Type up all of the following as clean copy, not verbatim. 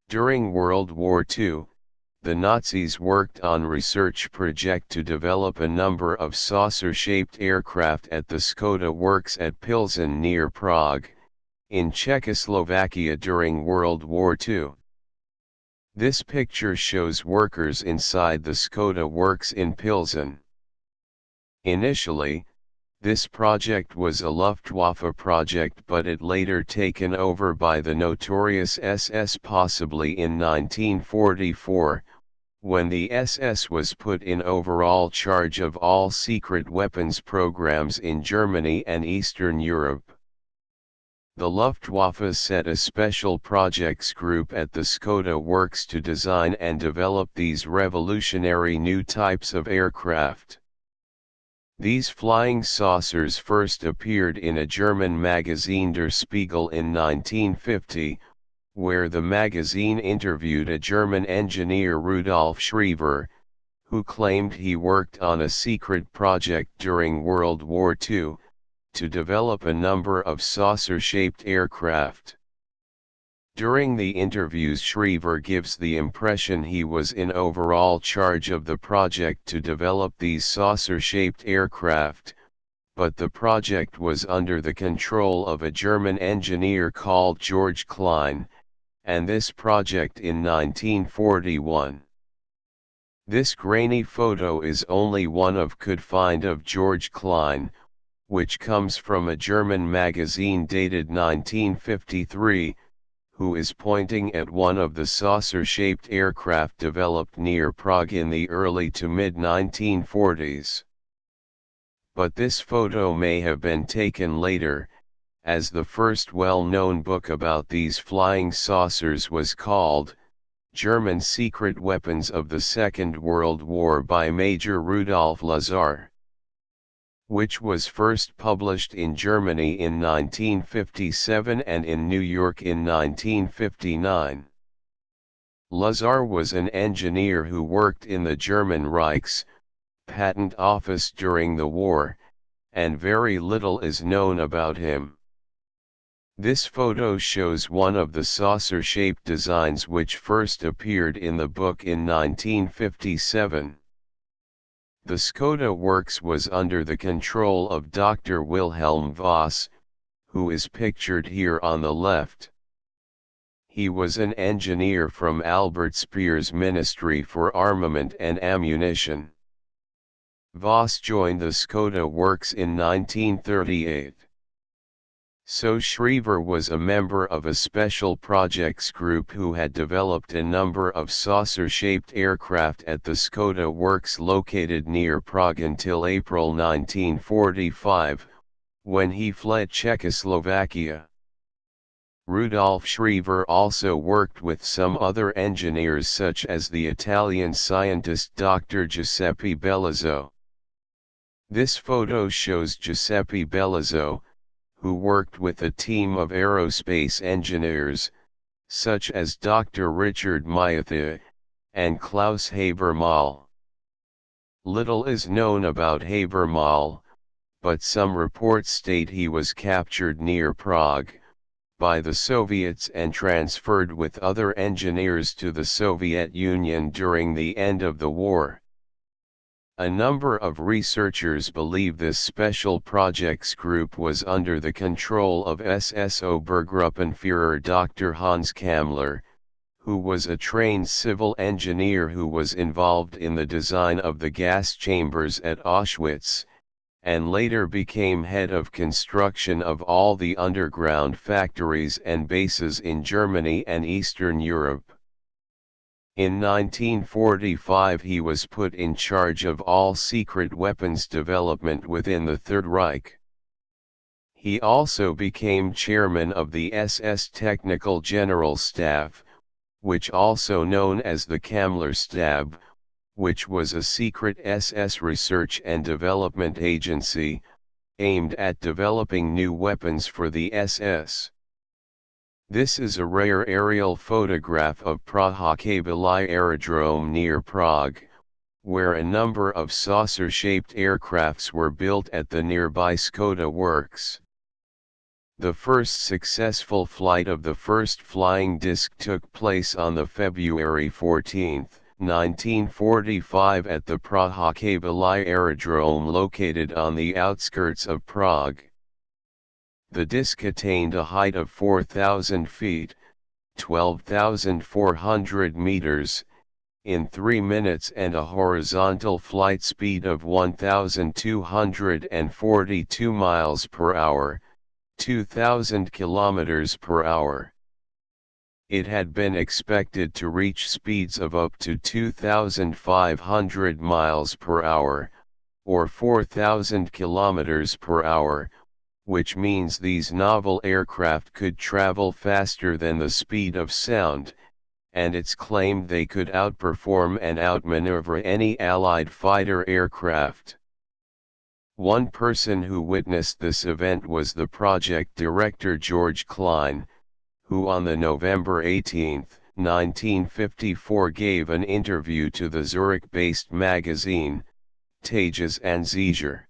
During World War II, the Nazis worked on research project to develop a number of saucer-shaped aircraft at the Škoda works at Pilsen near Prague, in Czechoslovakia during World War II. This picture shows workers inside the Škoda works in Pilsen. Initially, this project was a Luftwaffe project, but it later taken over by the notorious SS, possibly in 1944, when the SS was put in overall charge of all secret weapons programs in Germany and Eastern Europe. The Luftwaffe set a special projects group at the Škoda works to design and develop these revolutionary new types of aircraft. These flying saucers first appeared in a German magazine Der Spiegel in 1950, where the magazine interviewed a German engineer Rudolf Schriever, who claimed he worked on a secret project during World War II, to develop a number of saucer-shaped aircraft. During the interviews, Schriever gives the impression he was in overall charge of the project to develop these saucer-shaped aircraft, but the project was under the control of a German engineer called George Klein, and this project in 1941. This grainy photo is only one of could find of George Klein, which comes from a German magazine dated 1953, who is pointing at one of the saucer-shaped aircraft developed near Prague in the early to mid-1940s. But this photo may have been taken later, as the first well-known book about these flying saucers was called German Secret Weapons of the Second World War by Major Rudolf Lazar, which was first published in Germany in 1957 and in New York in 1959. Lazar was an engineer who worked in the German Reich's patent office during the war, and very little is known about him. This photo shows one of the saucer-shaped designs which first appeared in the book in 1957. The Škoda works was under the control of Dr. Wilhelm Voss, who is pictured here on the left. He was an engineer from Albert Speer's Ministry for Armament and Ammunition. Voss joined the Škoda works in 1938. So Schriever was a member of a special projects group who had developed a number of saucer-shaped aircraft at the Škoda works located near Prague until April 1945, when he fled Czechoslovakia. Rudolf Schriever also worked with some other engineers such as the Italian scientist Dr. Giuseppe Bellizzo. This photo shows Giuseppe Bellizzo, who worked with a team of aerospace engineers, such as Dr. Richard Maillet, and Klaus Habermal. Little is known about Habermal, but some reports state he was captured near Prague by the Soviets and transferred with other engineers to the Soviet Union during the end of the war. A number of researchers believe this special projects group was under the control of SS Obergruppenführer Dr. Hans Kammler, who was a trained civil engineer who was involved in the design of the gas chambers at Auschwitz, and later became head of construction of all the underground factories and bases in Germany and Eastern Europe. In 1945 he was put in charge of all secret weapons development within the Third Reich. He also became chairman of the SS Technical General Staff, which also known as the Kammlerstab, which was a secret SS research and development agency, aimed at developing new weapons for the SS. This is a rare aerial photograph of Praha Kabely Aerodrome near Prague, where a number of saucer-shaped aircrafts were built at the nearby Škoda works. The first successful flight of the first flying disc took place on the February 14, 1945 at the Praha Kabelí aerodrome located on the outskirts of Prague. The disc attained a height of 4,000 feet, 12,400 meters, in 3 minutes and a horizontal flight speed of 1,242 miles per hour, 2,000 kilometers per hour. It had been expected to reach speeds of up to 2,500 miles per hour, or 4,000 kilometers per hour, which means these novel aircraft could travel faster than the speed of sound, and it's claimed they could outperform and outmaneuver any Allied fighter aircraft. One person who witnessed this event was the project director George Klein, who on the November 18, 1954 gave an interview to the Zurich-based magazine, Tages and Zeger.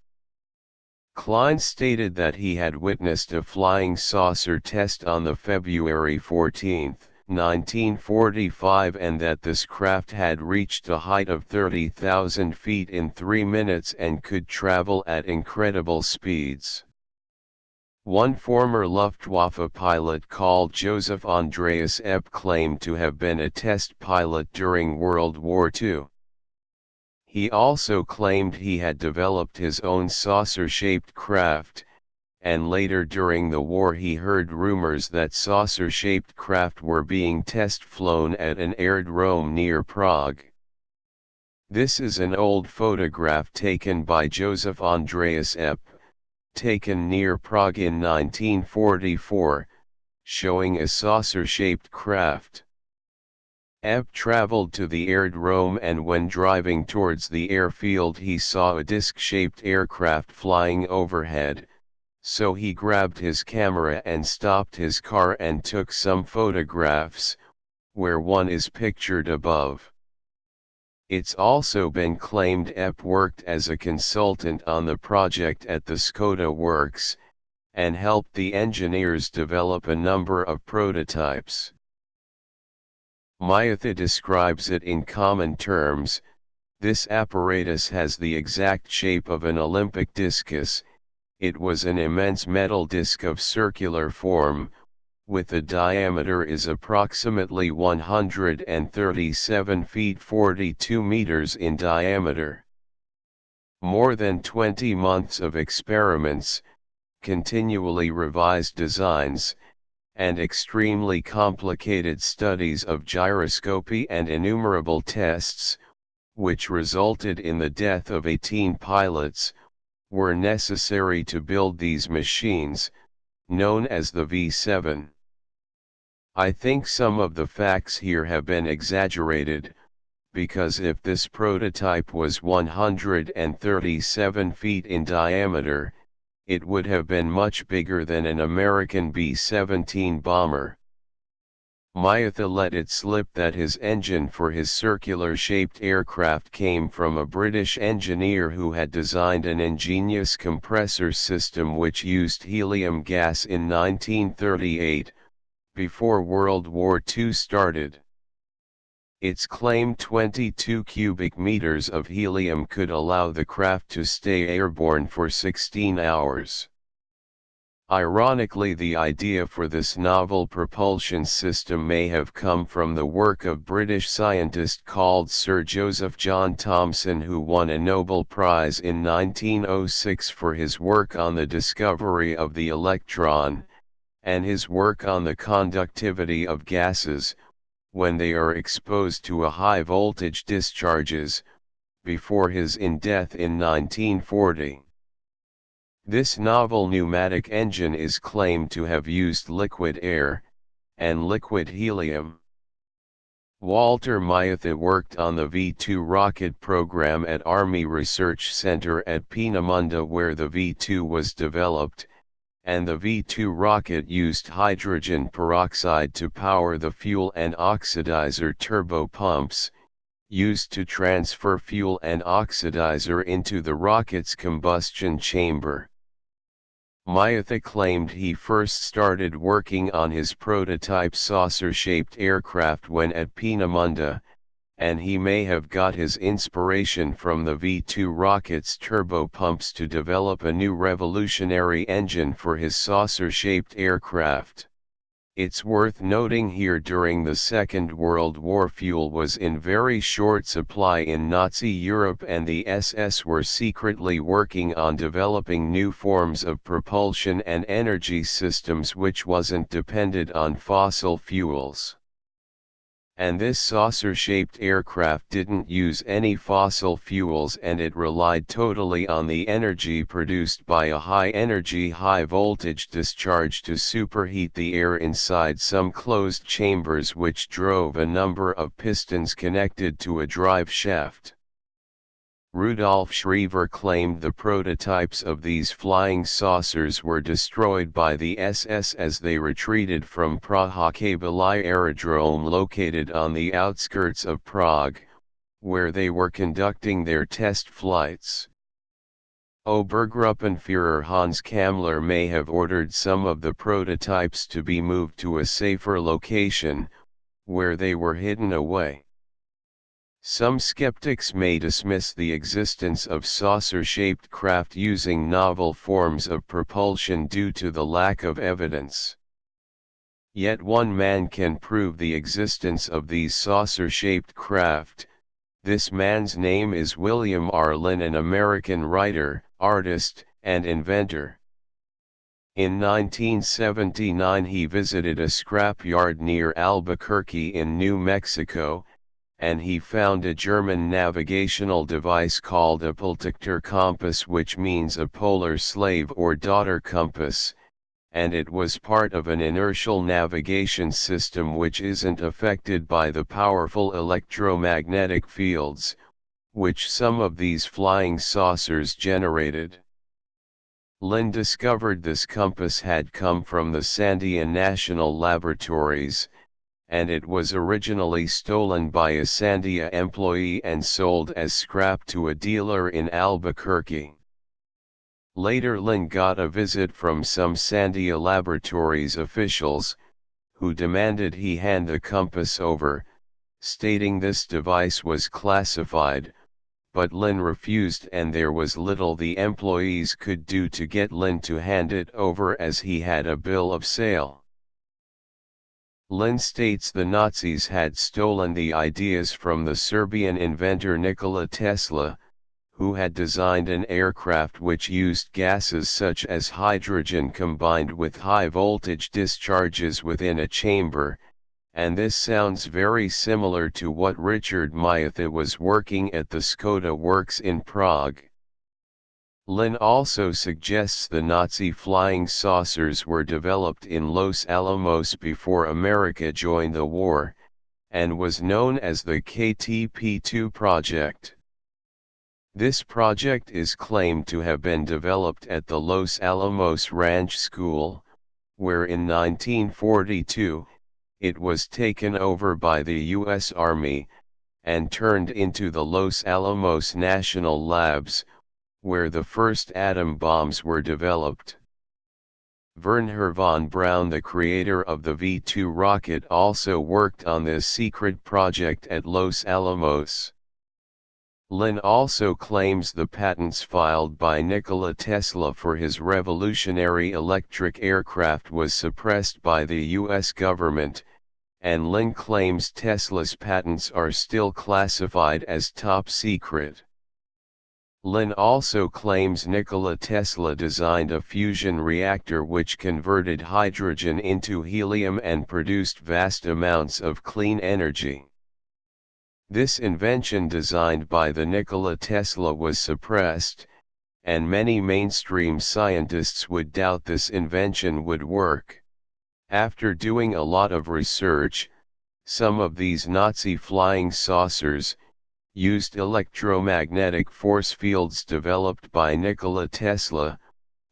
Klein stated that he had witnessed a flying saucer test on the February 14, 1945 and that this craft had reached a height of 30,000 feet in 3 minutes and could travel at incredible speeds. One former Luftwaffe pilot called Joseph Andreas Epp claimed to have been a test pilot during World War II. He also claimed he had developed his own saucer-shaped craft, and later during the war he heard rumors that saucer-shaped craft were being test-flown at an aerodrome near Prague. This is an old photograph taken by Joseph Andreas Epp, taken near Prague in 1944, showing a saucer-shaped craft. Epp traveled to the aerodrome and when driving towards the airfield he saw a disc-shaped aircraft flying overhead, so he grabbed his camera and stopped his car and took some photographs, where one is pictured above. It's also been claimed Epp worked as a consultant on the project at the Škoda works, and helped the engineers develop a number of prototypes. Myatha describes it in common terms. This apparatus has the exact shape of an Olympic discus. It was an immense metal disc of circular form, with the diameter is approximately 137 feet 42 meters in diameter. More than 20 months of experiments, continually revised designs, and extremely complicated studies of gyroscopy and innumerable tests, which resulted in the death of 18 pilots, were necessary to build these machines, known as the V7. I think some of the facts here have been exaggerated, because if this prototype was 137 feet in diameter, it would have been much bigger than an American B-17 bomber. Myatha let it slip that his engine for his circular-shaped aircraft came from a British engineer who had designed an ingenious compressor system which used helium gas in 1938, before World War II started. Its claimed 22 cubic meters of helium could allow the craft to stay airborne for 16 hours. Ironically, the idea for this novel propulsion system may have come from the work of British scientist called Sir Joseph John Thomson, who won a Nobel Prize in 1906 for his work on the discovery of the electron, and his work on the conductivity of gases, when they are exposed to a high voltage discharges, before his death in 1940. This novel pneumatic engine is claimed to have used liquid air, and liquid helium. Walter Myatha worked on the V-2 rocket program at Army Research Center at Peenemünde where the V-2 was developed, and the V-2 rocket used hydrogen peroxide to power the fuel and oxidizer turbopumps, used to transfer fuel and oxidizer into the rocket's combustion chamber. Myatha claimed he first started working on his prototype saucer-shaped aircraft when at Peenemünde, and he may have got his inspiration from the V-2 rocket's turbopumps to develop a new revolutionary engine for his saucer-shaped aircraft. It's worth noting here during the Second World War fuel was in very short supply in Nazi Europe, and the SS were secretly working on developing new forms of propulsion and energy systems which wasn't dependent on fossil fuels. And this saucer-shaped aircraft didn't use any fossil fuels, and it relied totally on the energy produced by a high-energy high-voltage discharge to superheat the air inside some closed chambers, which drove a number of pistons connected to a drive shaft. Rudolf Schriever claimed the prototypes of these flying saucers were destroyed by the SS as they retreated from Praha-Kabuli aerodrome located on the outskirts of Prague, where they were conducting their test flights. Obergruppenführer Hans Kammler may have ordered some of the prototypes to be moved to a safer location, where they were hidden away. Some skeptics may dismiss the existence of saucer-shaped craft using novel forms of propulsion due to the lack of evidence. Yet one man can prove the existence of these saucer-shaped craft. This man's name is William R. Lynn, an American writer, artist, and inventor. In 1979 he visited a scrapyard near Albuquerque in New Mexico, and he found a German navigational device called a Polarlichter compass, which means a polar slave or daughter compass, and it was part of an inertial navigation system which isn't affected by the powerful electromagnetic fields, which some of these flying saucers generated. Lynn discovered this compass had come from the Sandia National Laboratories, and it was originally stolen by a Sandia employee and sold as scrap to a dealer in Albuquerque. Later Lynn got a visit from some Sandia Laboratories officials, who demanded he hand the compass over, stating this device was classified, but Lynn refused, and there was little the employees could do to get Lynn to hand it over, as he had a bill of sale. Lynn states the Nazis had stolen the ideas from the Serbian inventor Nikola Tesla, who had designed an aircraft which used gases such as hydrogen combined with high-voltage discharges within a chamber, and this sounds very similar to what Richard Myatha was working at the Skoda works in Prague. Lynn also suggests the Nazi flying saucers were developed in Los Alamos before America joined the war, and was known as the KTP-2 project. This project is claimed to have been developed at the Los Alamos Ranch School, where in 1942, it was taken over by the U.S. Army, and turned into the Los Alamos National Labs, where the first atom bombs were developed. Wernher von Braun, the creator of the V-2 rocket, also worked on this secret project at Los Alamos. Lynn also claims the patents filed by Nikola Tesla for his revolutionary electric aircraft was suppressed by the U.S. government, and Lynn claims Tesla's patents are still classified as top secret. Lynn also claims Nikola Tesla designed a fusion reactor which converted hydrogen into helium and produced vast amounts of clean energy. This invention designed by the Nikola Tesla was suppressed, and many mainstream scientists would doubt this invention would work. After doing a lot of research, some of these Nazi flying saucers used electromagnetic force fields developed by Nikola Tesla,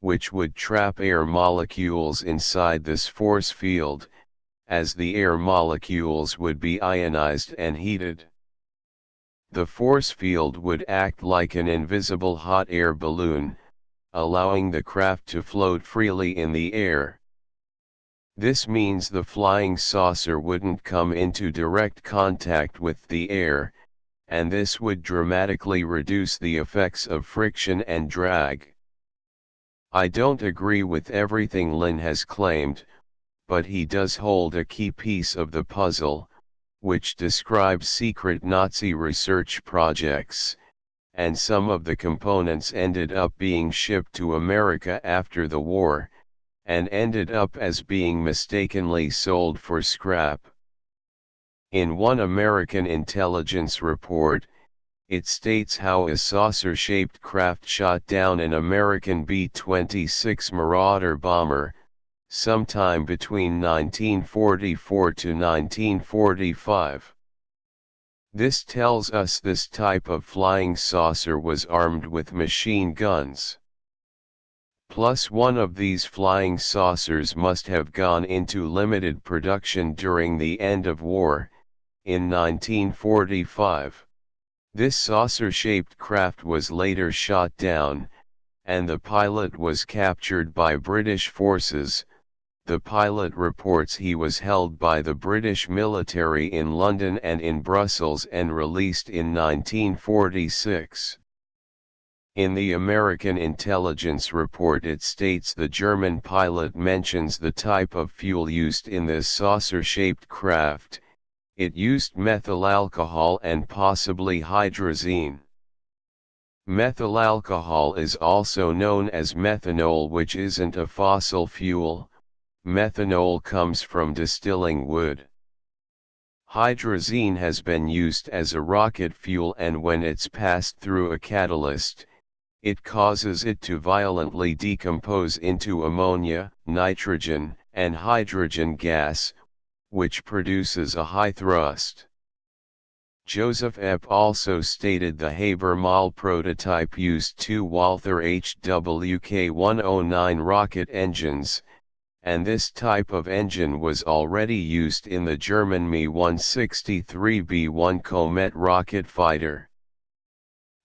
which would trap air molecules inside this force field, as the air molecules would be ionized and heated. The force field would act like an invisible hot air balloon, allowing the craft to float freely in the air. This means the flying saucer wouldn't come into direct contact with the air, and this would dramatically reduce the effects of friction and drag. I don't agree with everything Lin has claimed, but he does hold a key piece of the puzzle, which describes secret Nazi research projects, and some of the components ended up being shipped to America after the war, and ended up as being mistakenly sold for scrap. In one American intelligence report, it states how a saucer-shaped craft shot down an American B-26 Marauder bomber, sometime between 1944 to 1945. This tells us this type of flying saucer was armed with machine guns. Plus, one of these flying saucers must have gone into limited production during the end of war, in 1945. This saucer-shaped craft was later shot down, and the pilot was captured by British forces. The pilot reports he was held by the British military in London and in Brussels and released in 1946. In the American intelligence report it states the German pilot mentions the type of fuel used in this saucer-shaped craft. It used methyl alcohol and possibly hydrazine. Methyl alcohol is also known as methanol, which isn't a fossil fuel. Methanol comes from distilling wood. Hydrazine has been used as a rocket fuel, and when it's passed through a catalyst, it causes it to violently decompose into ammonia, nitrogen, and hydrogen gas, which produces a high thrust. Joseph Epp also stated the Haber-Mal prototype used two Walther HWK-109 rocket engines, and this type of engine was already used in the German Me-163B-1 Comet rocket fighter.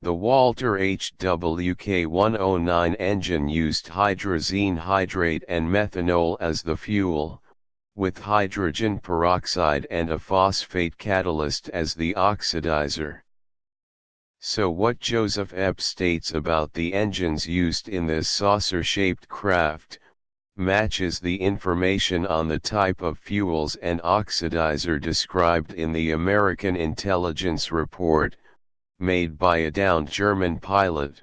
The Walter HWK-109 engine used hydrazine hydrate and methanol as the fuel, with hydrogen peroxide and a phosphate catalyst as the oxidizer. So what Joseph Epp states about the engines used in this saucer-shaped craft matches the information on the type of fuels and oxidizer described in the American intelligence report, made by a downed German pilot.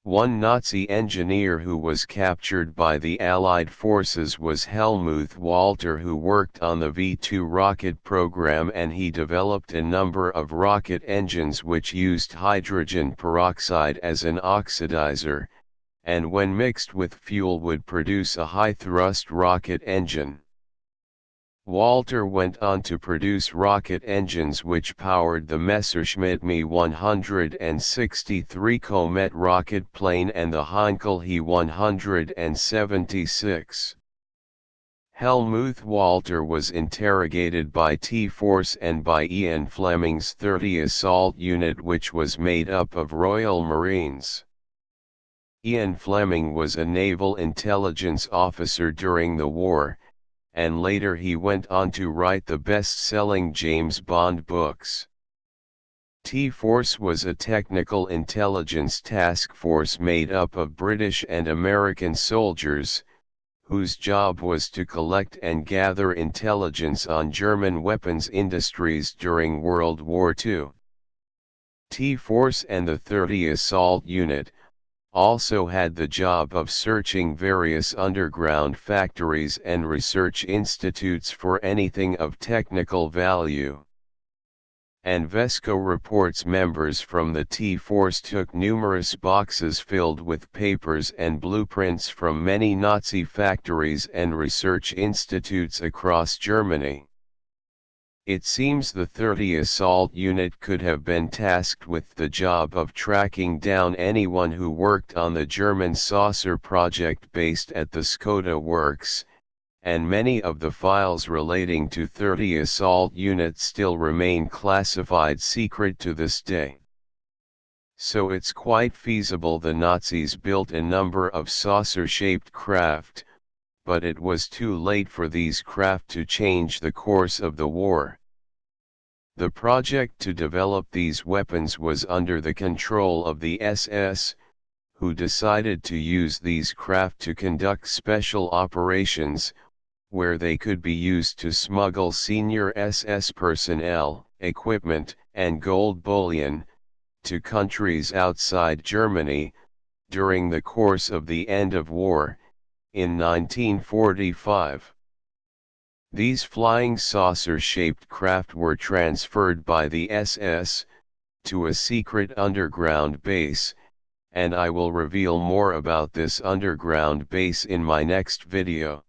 One Nazi engineer who was captured by the Allied forces was Helmuth Walter, who worked on the V-2 rocket program, and he developed a number of rocket engines which used hydrogen peroxide as an oxidizer, and when mixed with fuel would produce a high-thrust rocket engine. Walter went on to produce rocket engines which powered the Messerschmitt Me-163 Comet rocket plane and the Heinkel He-176. Helmuth Walter was interrogated by T-Force and by Ian Fleming's 30 Assault Unit, which was made up of Royal Marines. Ian Fleming was a naval intelligence officer during the war, and later he went on to write the best-selling James Bond books. T-Force was a technical intelligence task force made up of British and American soldiers, whose job was to collect and gather intelligence on German weapons industries during World War II. T-Force and the 30 Assault Unit also had the job of searching various underground factories and research institutes for anything of technical value. And Vesco reports members from the T-Force took numerous boxes filled with papers and blueprints from many Nazi factories and research institutes across Germany. It seems the 30 Assault Unit could have been tasked with the job of tracking down anyone who worked on the German saucer project based at the Skoda works, and many of the files relating to 30 assault units still remain classified secret to this day. So it's quite feasible the Nazis built a number of saucer-shaped craft, but it was too late for these craft to change the course of the war. The project to develop these weapons was under the control of the SS, who decided to use these craft to conduct special operations, where they could be used to smuggle senior SS personnel, equipment, and gold bullion, to countries outside Germany, during the course of the end of war, in 1945. These flying saucer-shaped craft were transferred by the SS, to a secret underground base, and I will reveal more about this underground base in my next video.